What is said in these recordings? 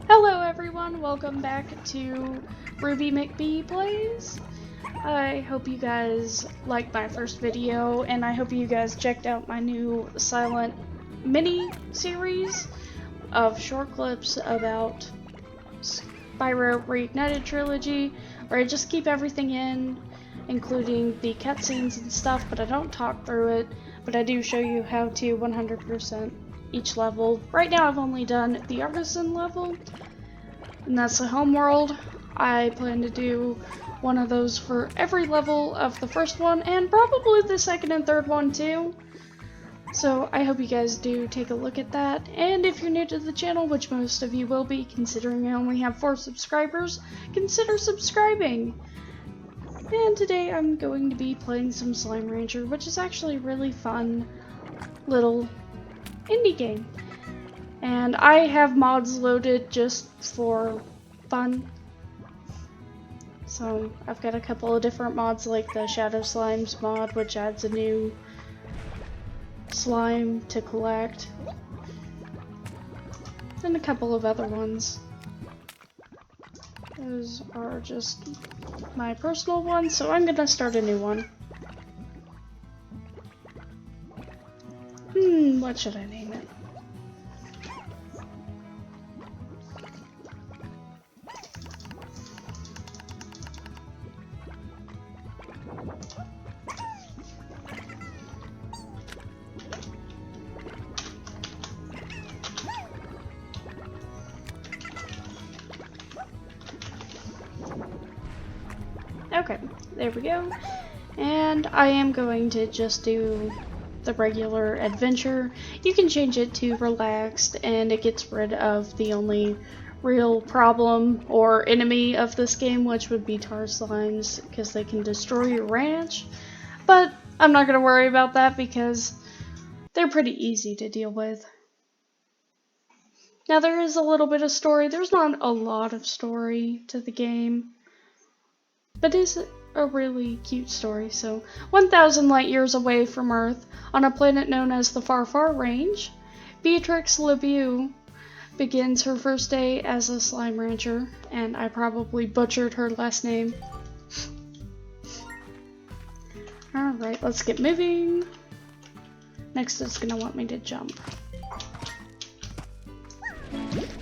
Hello everyone, welcome back to Ruby McBee Plays. I hope you guys liked my first video, and I hope you guys checked out my new silent mini series of short clips about Spyro Reignited Trilogy, where I just keep everything in, including the cutscenes and stuff, but I don't talk through it, but I do show you how to 100% each level. Right now I've only done the artisan level, and that's the home world. I plan to do one of those for every level of the first one, and probably the second and third one too. So I hope you guys do take a look at that, and if you're new to the channel, which most of you will be, considering I only have 4 subscribers, consider subscribing! And today I'm going to be playing some Slime Rancher, which is actually a really fun little indie game. And I have mods loaded just for fun. So I've got a couple of different mods, like the Shadow Slimes mod, which adds a new slime to collect, and a couple of other ones. Those are just my personal ones, so I'm gonna start a new one. What should I name it? Okay, there we go. And I am going to just do the regular adventure. You can change it to relaxed, and it gets rid of the only real problem or enemy of this game, which would be tar slimes, because they can destroy your ranch. But I'm not going to worry about that because they're pretty easy to deal with. Now there is a little bit of story. There's not a lot of story to the game, but it's a really cute story. So, 1,000 light years away from Earth, on a planet known as the Far Far Range, Beatrix LeBeau begins her first day as a slime rancher, and I probably butchered her last name. Alright, let's get moving. Next it's gonna want me to jump.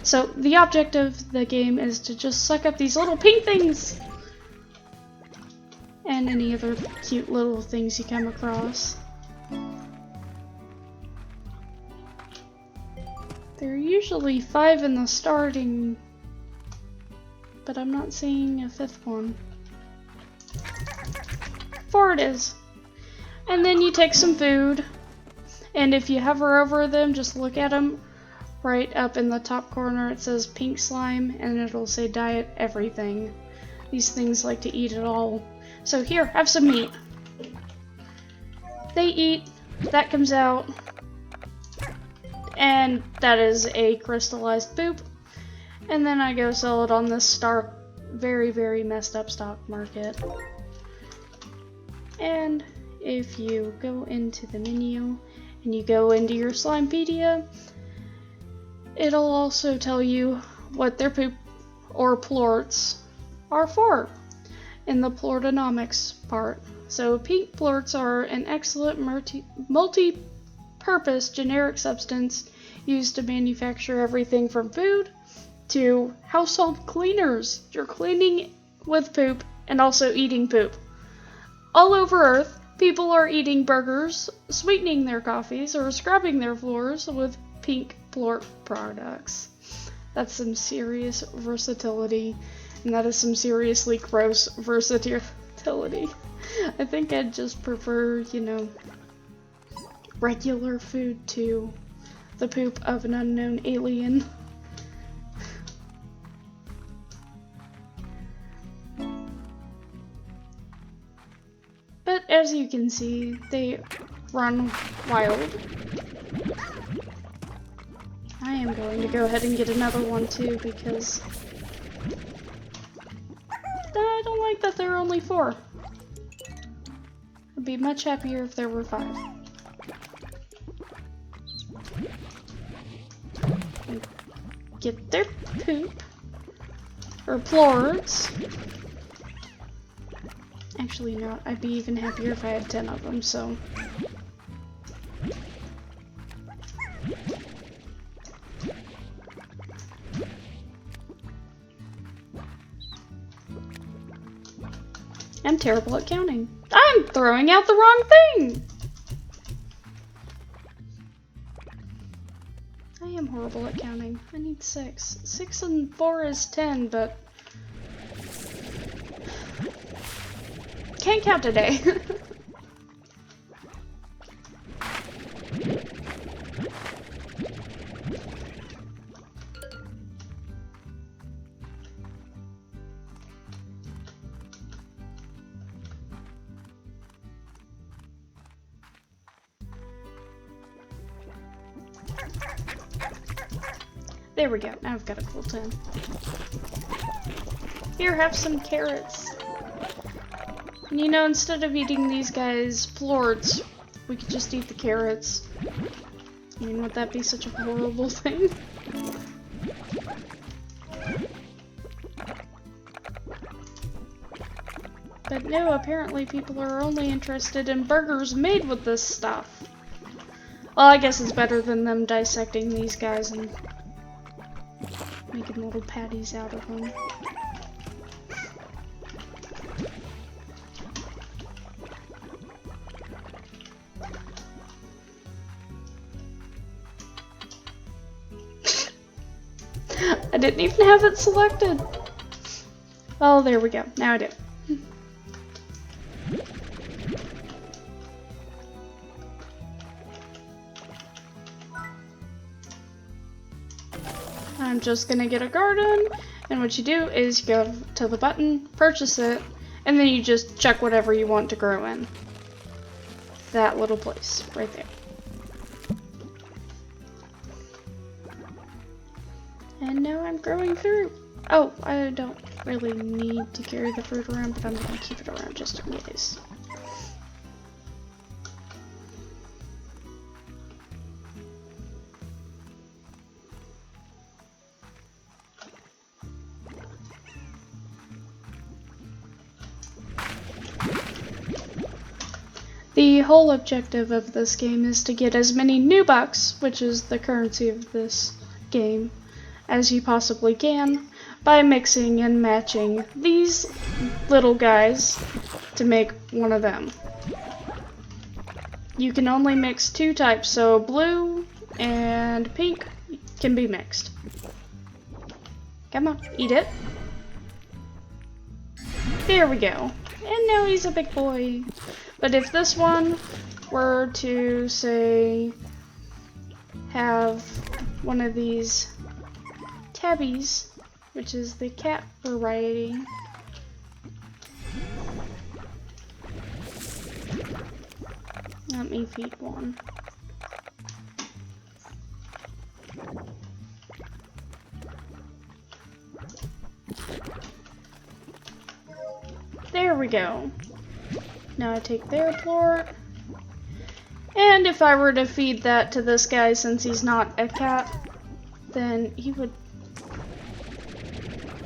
So, the object of the game is to just suck up these little pink things! And any other cute little things you come across. There are usually 5 in the starting, but I'm not seeing a 5th one. 4 it is. And then you take some food, and if you hover over them, just look at them. Right up in the top corner it says pink slime, and it'll say diet everything. These things like to eat it all. So here, have some meat. They eat, that comes out, and that is a crystallized poop. And then I go sell it on this very, very messed up stock market. And if you go into the menu and you go into your Slimepedia, it'll also tell you what their poop or plorts are for in the plortonomics part. So pink plorts are an excellent multi-purpose generic substance used to manufacture everything from food to household cleaners. You're cleaning with poop and also eating poop. All over Earth, people are eating burgers, sweetening their coffees, or scrubbing their floors with pink plort products. That's some serious versatility. And that is some seriously gross versatility. I think I'd just prefer, you know, regular food to the poop of an unknown alien. But as you can see, they run wild. I am going to go ahead and get another one too, because I don't like that there are only 4. I'd be much happier if there were 5. get their poop. Or plorts. Actually, no, I'd be even happier if I had 10 of them, so. I'm terrible at counting. I'm throwing out the wrong thing! I am horrible at counting. I need 6. 6 and 4 is 10, but... Can't count today. There we go. Now I've got a full 10. Here, have some carrots. And you know, instead of eating these guys' plorts, we could just eat the carrots. I mean, would that be such a horrible thing? But no, apparently people are only interested in burgers made with this stuff. Well, I guess it's better than them dissecting these guys and making little patties out of them. I didn't even have it selected. Oh, there we go. Now I do. I'm just gonna get a garden, and what you do is you go to the button, purchase it, and then you just check whatever you want to grow in. That little place, right there. And now I'm growing fruit. Oh, I don't really need to carry the fruit around, but I'm gonna keep it around just in case. The whole objective of this game is to get as many new bucks, which is the currency of this game, as you possibly can by mixing and matching these little guys to make one of them. You can only mix 2 types, so blue and pink can be mixed. Come on, eat it. There we go. And now he's a big boy. But if this one were to, say, have one of these tabbies, which is the cat variety, let me feed one. There we go. Now I take their plort, and if I were to feed that to this guy, since he's not a cat, then he would...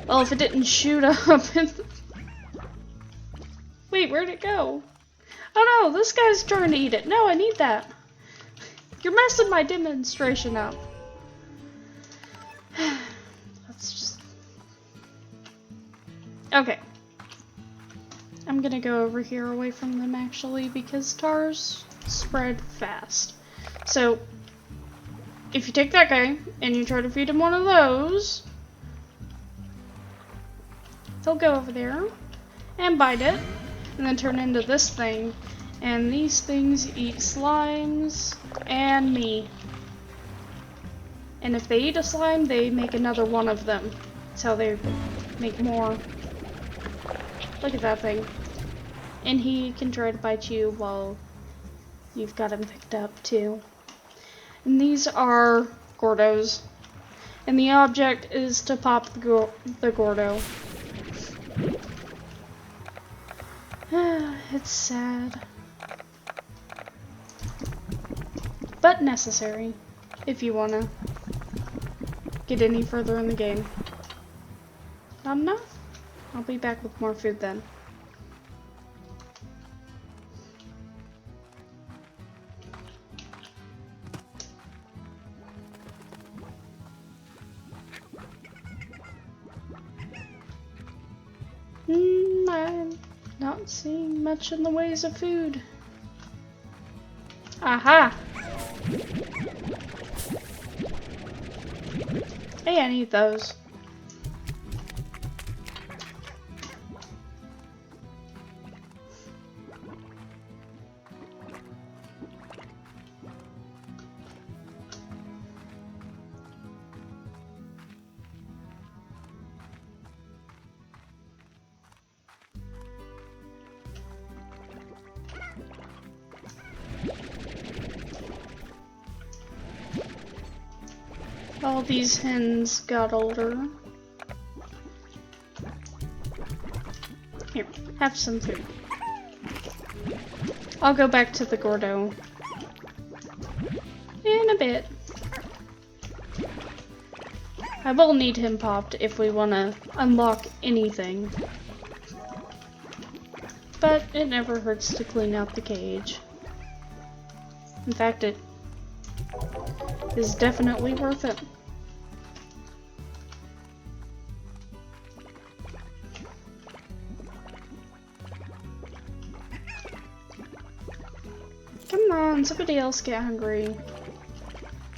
Well, if it didn't shoot up... Wait, where'd it go? Oh no, this guy's trying to eat it. No, I need that. You're messing my demonstration up. Let's just... Okay. I'm gonna go over here away from them actually, because tars spread fast. So, if you take that guy and you try to feed him one of those, he'll go over there and bite it and then turn into this thing. And these things eat slimes and me. And if they eat a slime, they make another one of them. That's how they make more. Look at that thing. And he can try to bite you while you've got him picked up too. And these are Gordos. And the object is to pop the Gordo. It's sad. But necessary, if you wanna. get any further in the game. Not enough? I'll be back with more food then. I'm not seeing much in the ways of food. Aha! Hey, I need those. All these hens got older. Here, have some food. I'll go back to the Gordo in a bit. I will need him popped if we want to unlock anything. But it never hurts to clean out the cage. In fact, it is definitely worth it. Come on, somebody else get hungry.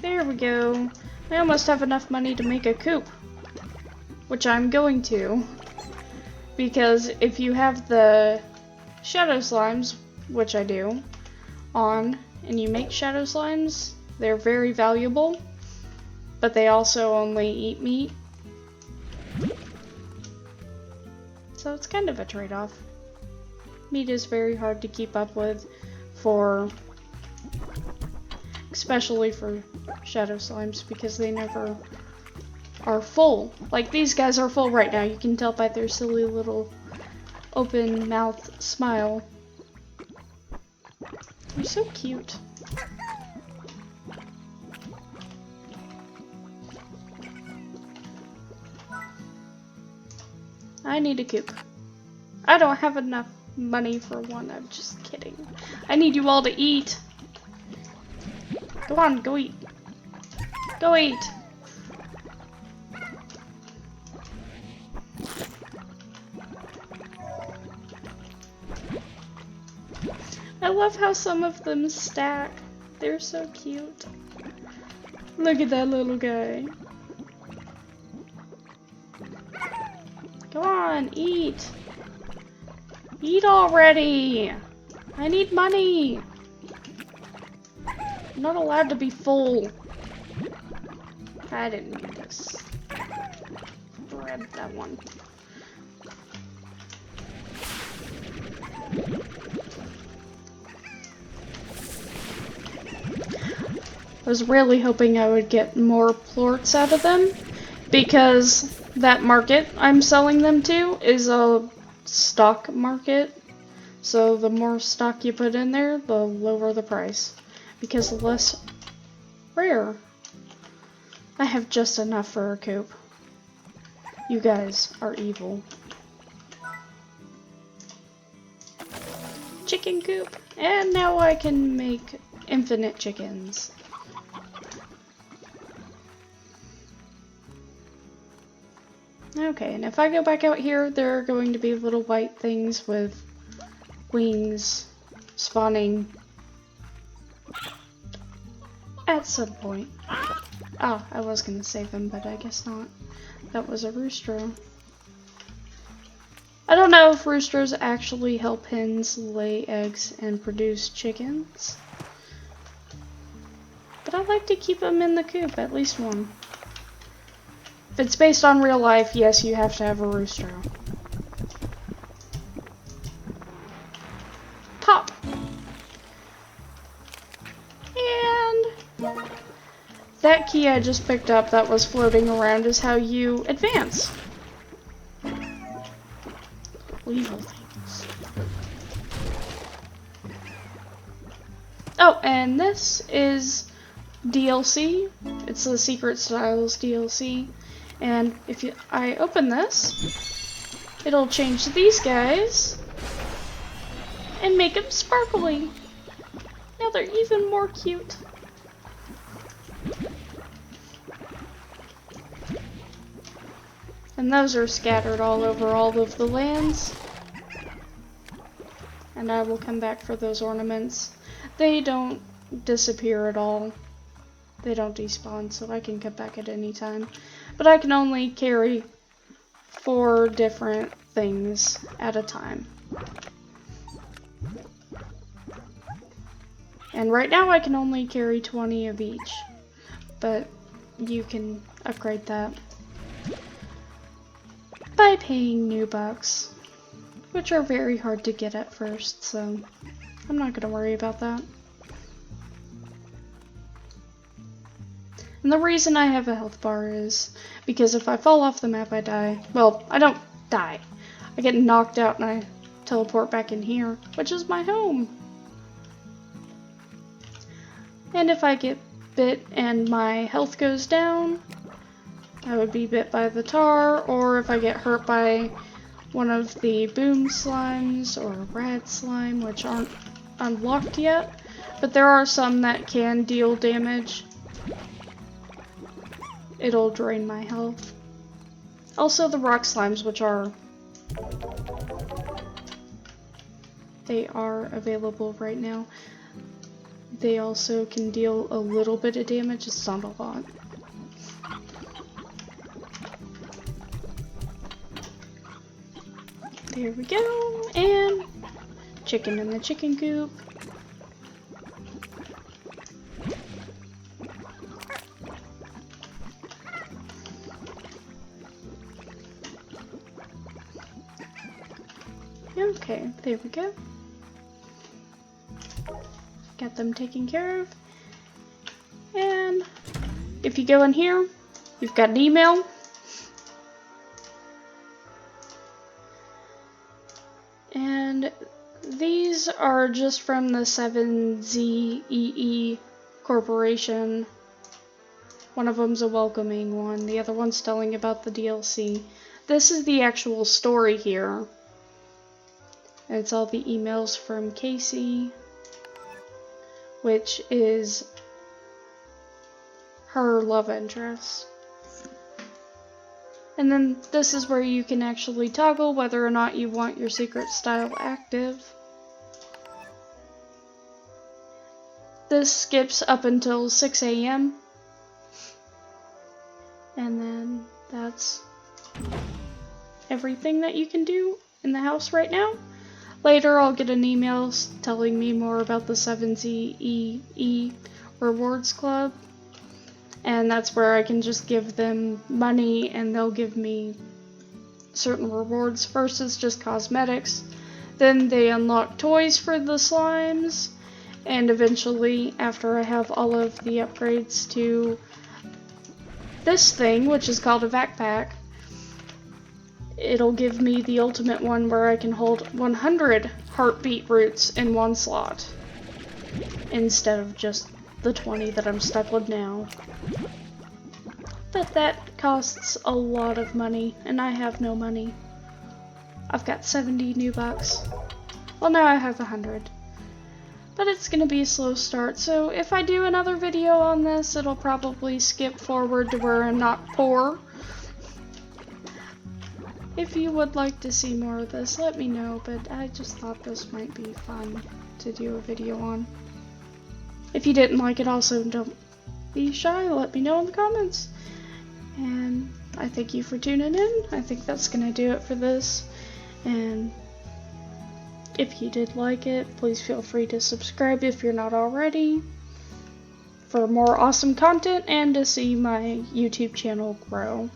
There we go. I almost have enough money to make a coop. Which I'm going to. Because if you have the shadow slimes, which I do, on, and you make shadow slimes, they're very valuable. But they also only eat meat. So it's kind of a trade-off. Meat is very hard to keep up with especially for shadow slimes, because they never are full. Like these guys are full right now. You can tell by their silly little open mouth smile. They're so cute. I need a coop. I don't have enough money for one. I'm just kidding. I need you all to eat. Go on, go eat. Go eat. I love how some of them stack. They're so cute. Look at that little guy. Go on, eat. Eat already. I need money. I'm not allowed to be full. I didn't need this. Grab that one. I was really hoping I would get more plorts out of them, because that market I'm selling them to is a stock market. So the more stock you put in there, the lower the price. Because less rare. I have just enough for a coop. You guys are evil. Chicken coop. And now I can make infinite chickens. Okay, and if I go back out here, there are going to be little white things with wings spawning at some point. Oh, I was gonna save them, but I guess not. That was a rooster. I don't know if roosters actually help hens lay eggs and produce chickens. But I like to keep them in the coop, at least one. If it's based on real life, yes, you have to have a rooster. Pop! And that key I just picked up that was floating around is how you advance. Evil things. Oh, and this is DLC. It's the Secret Styles DLC. And if I open this, it'll change these guys and make them sparkly. Now they're even more cute. And those are scattered all over all of the lands. And I will come back for those ornaments. They don't disappear at all. They don't despawn, so I can come back at any time. But I can only carry 4 different things at a time. And right now I can only carry 20 of each. But you can upgrade that by paying new bucks, which are very hard to get at first, so I'm not gonna worry about that. And the reason I have a health bar is because if I fall off the map, I die. Well, I don't die. I get knocked out and I teleport back in here, which is my home. And if I get bit and my health goes down, I would be bit by the tar, or if I get hurt by one of the boom slimes or rad slime, which aren't unlocked yet, but there are some that can deal damage. It'll drain my health. Also the rock slimes, which they are available right now. They also can deal a little bit of damage, it's not a lot. There we go, and chicken in the chicken coop. Okay, there we go. Got them taken care of. And if you go in here, you've got an email. And these are just from the 7ZEE Corporation. One of them's a welcoming one, the other one's telling about the DLC. This is the actual story here. And it's all the emails from Casey, which is her love interest. And then this is where you can actually toggle whether or not you want your secret style active. This skips up until 6 AM. And then that's everything that you can do in the house right now. Later I'll get an email telling me more about the 7ZEE Rewards Club. And that's where I can just give them money and they'll give me certain rewards. First it's just cosmetics. Then they unlock toys for the slimes. And eventually, after I have all of the upgrades to this thing, which is called a backpack, it'll give me the ultimate one where I can hold 100 heartbeat roots in one slot instead of just the 20 that I'm stuck with now. But that costs a lot of money, and I have no money. I've got 70 new bucks. Well, now I have 100. But it's gonna be a slow start, so if I do another video on this, it'll probably skip forward to where I'm not poor. If you would like to see more of this, let me know, but I just thought this might be fun to do a video on. If you didn't like it, also don't be shy, let me know in the comments. And I thank you for tuning in. I think that's gonna do it for this. And if you did like it, please feel free to subscribe if you're not already for more awesome content and to see my YouTube channel grow.